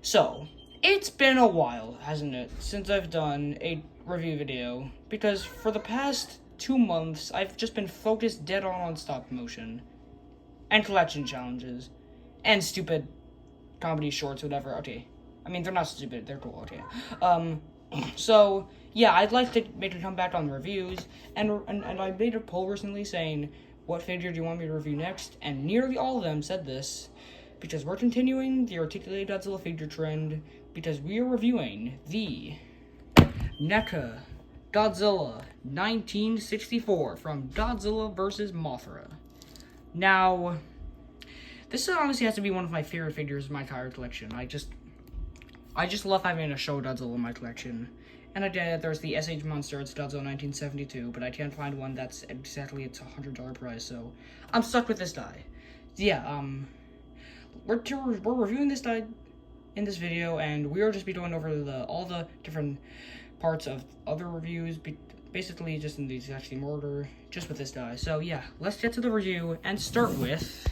So, it's been a while, hasn't it, since I've done a review video, because for the past 2 months, I've just been focused dead on stop motion, and collection challenges, and stupid comedy shorts, whatever. Okay, I mean, they're not stupid, they're cool, okay. So, yeah, I'd like to make a comeback on the reviews, and I made a poll recently saying, what figure do you want me to review next? And nearly all of them said this, because we're continuing the articulated Godzilla figure trend, because we are reviewing the NECA Godzilla 1964 from Godzilla vs. Mothra. Now, this honestly has to be one of my favorite figures in my entire collection. I just love having a show Godzilla in my collection. And again, there's the SH Monster, it's Godzilla 1972, but I can't find one that's exactly its $100 price, so I'm stuck with this die. Yeah, we're reviewing this die in this video, and we are just be going over all the different parts of other reviews, basically just in the exact same order, just with this die. So yeah, let's get to the review and start with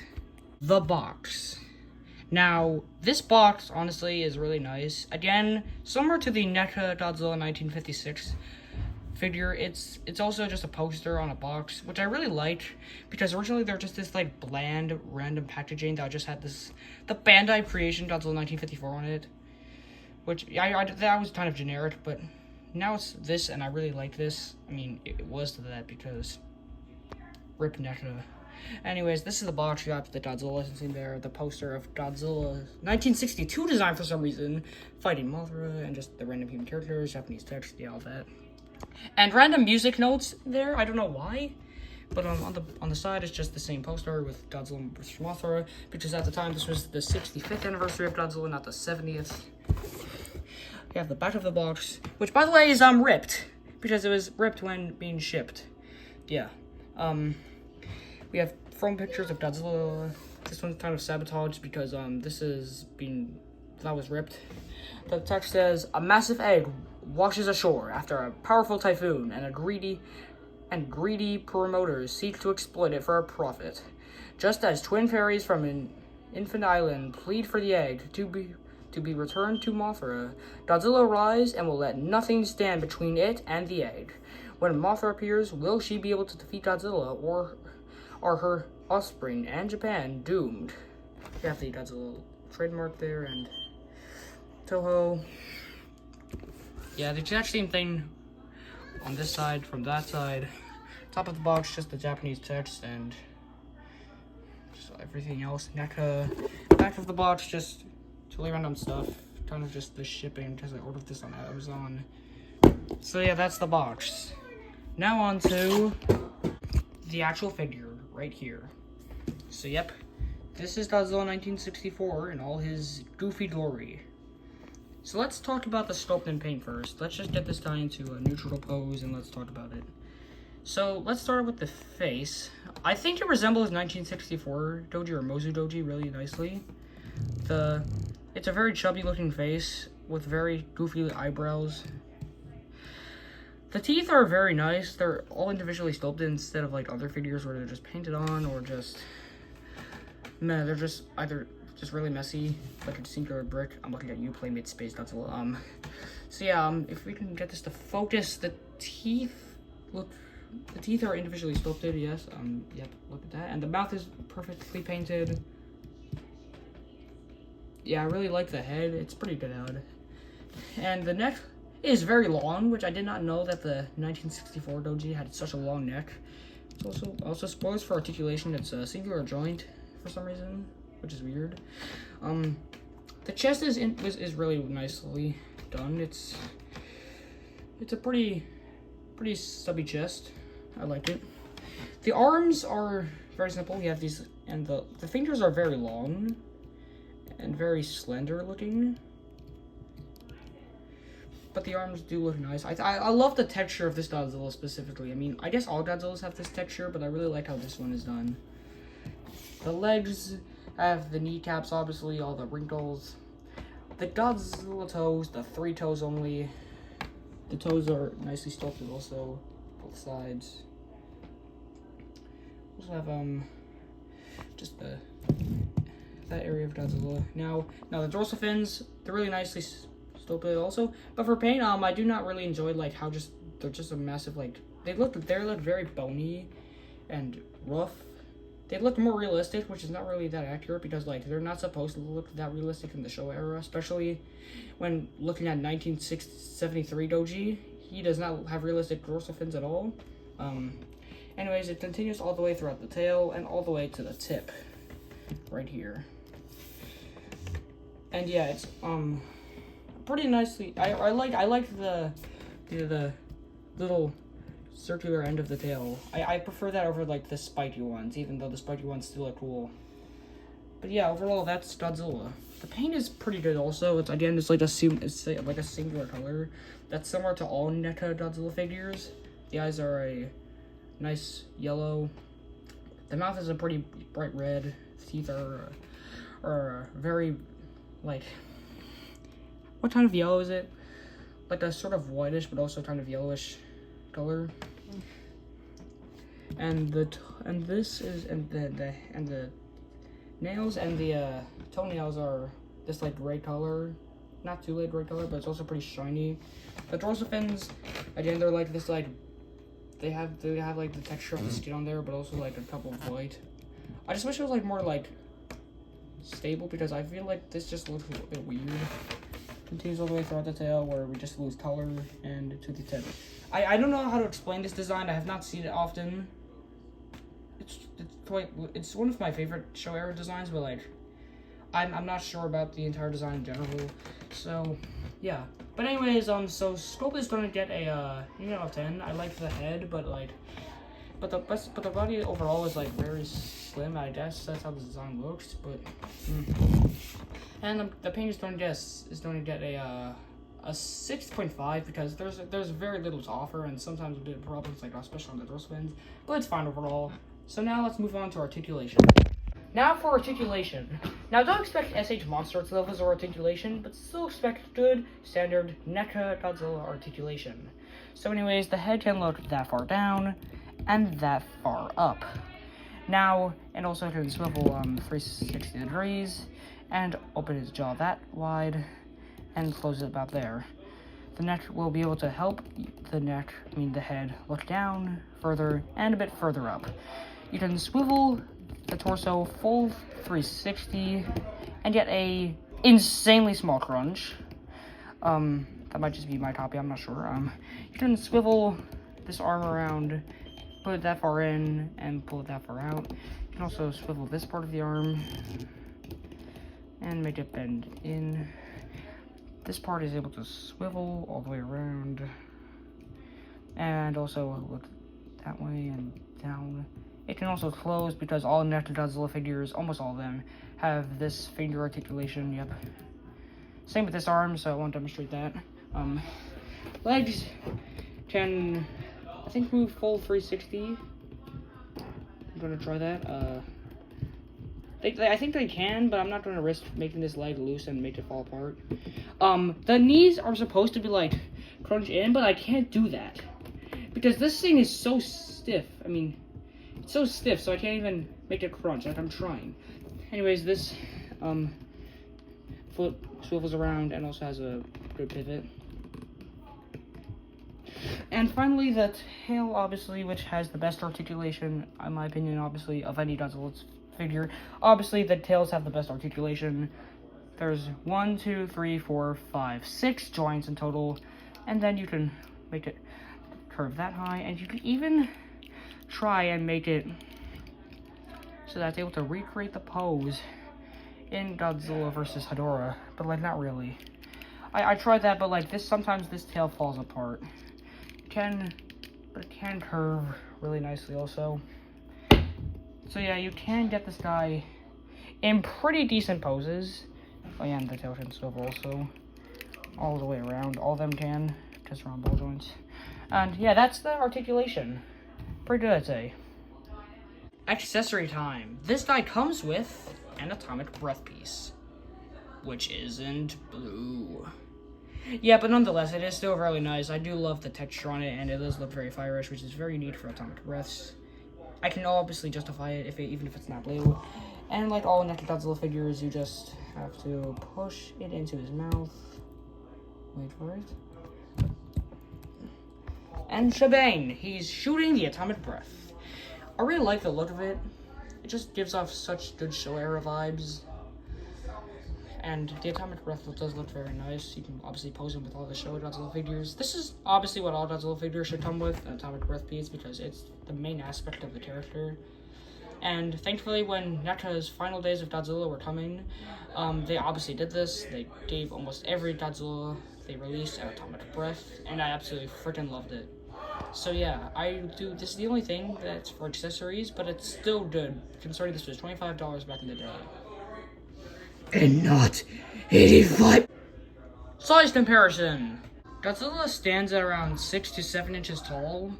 the box. Now, this box, honestly, is really nice. Again, similar to the NECA Godzilla 1956 figure, it's also just a poster on a box, which I really liked, because originally they're just this, like, bland, random packaging that just had the Bandai Creation Godzilla 1954 on it, which, that was kind of generic, but now it's this, and I really like this. I mean, it was that, because rip NECA. Anyways, this is the box. You got the Godzilla licensing there, the poster of Godzilla 1962 design for some reason, fighting Mothra, and just the random human characters, Japanese text, yeah, all that. And random music notes there, I don't know why, but on the side it's just the same poster with Godzilla vs. Mothra, because at the time this was the 65th anniversary of Godzilla, not the 70th. You have the back of the box, which by the way is ripped, because it was ripped when being shipped. Yeah. We have foam pictures of Godzilla. This one's kind of sabotaged because that was ripped. The text says, "A massive egg washes ashore after a powerful typhoon, and greedy promoters seek to exploit it for a profit. Just as twin fairies from an infant island plead for the egg to be returned to Mothra, Godzilla arrives and will let nothing stand between it and the egg. When Mothra appears, will she be able to defeat Godzilla, or are her offspring and Japan doomed?" You have the Godzilla trademark there, and Toho. Yeah, the exact same thing on this side from that side. Top of the box, just the Japanese text, and just everything else. NECA. Back of the box, just totally random stuff. Kind of just the shipping, because I ordered this on Amazon. So yeah, that's the box. Now on to the actual figure right here. So yep, this is Godzilla 1964 in all his goofy glory. So let's talk about the sculpt and paint first. Let's just get this tie into a neutral pose and let's talk about it. So let's start with the face. I think it resembles 1964 Doji or Mozu Doji really nicely. It's a very chubby looking face with very goofy eyebrows. The teeth are very nice. They're all individually sculpted instead of like other figures where they're just painted on or just meh. They're just either just really messy, like a singular brick. I'm looking at you, Playmate Space Godzilla. So yeah, if we can get this to focus, the teeth are individually sculpted. Yes. Yep. Look at that, and the mouth is perfectly painted. Yeah, I really like the head. It's pretty good out. And the neck is very long, which I did not know that the 1964 Doji had such a long neck. It's also spoilers for articulation. It's a singular joint for some reason, which is weird. The chest is really nicely done. It's a pretty stubby chest. I like it. The arms are very simple. We have these, and the fingers are very long and very slender looking. But the arms do look nice. I love the texture of this Godzilla specifically. I mean, I guess all Godzillas have this texture, but I really like how this one is done. The legs have the kneecaps, obviously, all the wrinkles. The Godzilla toes, the 3 toes only. The toes are nicely sculpted also, both sides. Also have, just that area favorite Godzilla. Now the dorsal fins, they're really nicely sculpted also. But for paint, I do not really enjoy like how they're just a massive like they look very bony and rough. They look more realistic, which is not really that accurate because like they're not supposed to look that realistic in the show era, especially when looking at 1973 Doji. He does not have realistic dorsal fins at all. Anyways, it continues all the way throughout the tail and all the way to the tip, right here. And yeah, it's pretty nicely. I like the little circular end of the tail. I prefer that over like the spiky ones, even though the spiky ones still look cool. But yeah, overall that's Godzilla. The paint is pretty good also. It's again it's like a singular color. That's similar to all NECA Godzilla figures. The eyes are a nice yellow. The mouth is a pretty bright red. The teeth are very like, what kind of yellow is it? Like a sort of whitish but also kind of yellowish color. And the nails and the toenails are this like gray color. Not too light gray color, but it's also pretty shiny. The dorsal fins, again, they're like this like they have like the texture of the skin on there, but also like a couple of white. I just wish it was like more like stable because I feel like this just looks a bit weird. Continues all the way throughout the tail where we just lose color and to the tip. I don't know how to explain this design. I have not seen it often. It's one of my favorite show era designs, but like I'm not sure about the entire design in general. So yeah. But anyways, so Scope is gonna get a 8 out of 10. I like the head, but the body overall is like very slim. I guess that's how the design looks. But and the paint is going to get a 6.5 because there's very little to offer, and sometimes we did problems like especially on the dorsal fins. But it's fine overall. So now let's move on to articulation. Now for articulation. Now don't expect SH Monsters levels or articulation, but still expect good, standard NECA Godzilla articulation. So anyways, the head can look that far down and that far up. Now, and also can swivel 360 degrees and open his jaw that wide and close it about there. The neck will be able to help the head look down further and a bit further up. You can swivel the torso full 360 and get a insanely small crunch. That might just be my copy, I'm not sure. You can swivel this arm around, put it that far in, and pull it that far out. You can also swivel this part of the arm and make it bend in. This part is able to swivel all the way around and also look that way and down. It can also close because all NECA Godzilla figures, almost all of them, have this finger articulation, yep. Same with this arm, so I won't demonstrate that. Legs can, I think, move full 360. I'm gonna try that. I think they can, but I'm not gonna risk making this leg loose and make it fall apart. The knees are supposed to be like crunched in, but I can't do that because this thing is so stiff. I mean, it's so stiff, so I can't even make it crunch. Like I'm trying. Anyways, this foot swivels around and also has a good pivot. And finally, the tail, obviously, which has the best articulation, in my opinion, obviously, of any Godzilla figure. Obviously, the tails have the best articulation. There's 1, 2, 3, 4, 5, 6 joints in total, and then you can make it curve that high, and you can even try and make it so that it's able to recreate the pose in Godzilla vs. Hedorah, but like not really. I tried that, but like sometimes this tail falls apart. But it can curve really nicely also. So yeah, you can get this guy in pretty decent poses. Oh yeah, and the tail can swivel also all the way around. All of them can, just around ball joints. And yeah, that's the articulation. Pretty good, I'd say. Accessory time. This guy comes with an atomic breath piece, which isn't blue. Yeah, but nonetheless, it is still really nice. I do love the texture on it, and it does look very fire-ish, which is very neat for atomic breaths. I can obviously justify it, even if it's not blue. And like all NECA Godzilla figures, you just have to push it into his mouth. Wait for it. And shebang! He's shooting the atomic breath. I really like the look of it. It just gives off such good show era vibes. And the atomic breath does look very nice. You can obviously pose it with all the Showa Godzilla figures. This is obviously what all Godzilla figures should come with, an atomic breath piece, because it's the main aspect of the character. And thankfully, when NECA's final days of Godzilla were coming, they obviously did this. They gave almost every Godzilla they released an atomic breath, and I absolutely freaking loved it. So yeah, this is the only thing that's for accessories, but it's still good, considering this was $25 back in the day. And not 85. Size comparison. Godzilla stands at around 6 to 7 inches tall,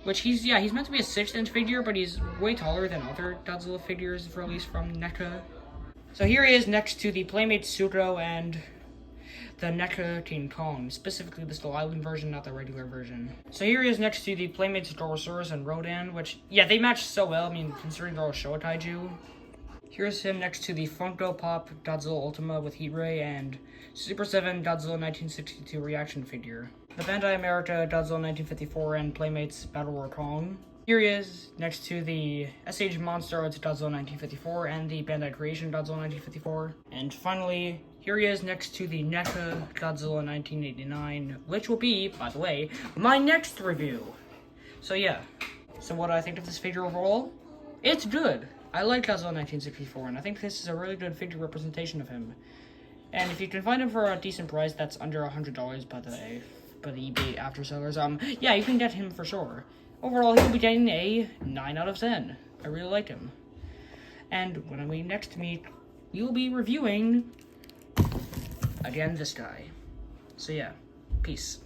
which he's meant to be a 6-inch figure, but he's way taller than other Godzilla figures released from NECA. So here he is next to the Playmate Suko and the NECA King Kong, specifically the Skull Island version, not the regular version. So here he is next to the Playmates Gorosaurus and Rodan, which, yeah, they match so well, I mean, considering they're all Showa Kaiju. Here's him next to the Funko Pop Godzilla Ultima with Heat Ray and Super 7 Godzilla 1962 reaction figure. The Bandai America Godzilla 1954 and Playmates Battle War Kong. Here he is next to the SH Monster Godzilla 1954 and the Bandai Creation Godzilla 1954. And finally, here he is next to the NECA Godzilla 1989, which will be, by the way, my next review. So yeah, so what do I think of this figure overall? It's good. I like Godzilla 1964, and I think this is a really good figure representation of him. And if you can find him for a decent price, that's under $100 by the eBay after sellers, yeah, you can get him for sure. Overall, he'll be getting a 9 out of 10. I really like him. And when we next meet, we will be reviewing, again, this guy. So yeah, peace.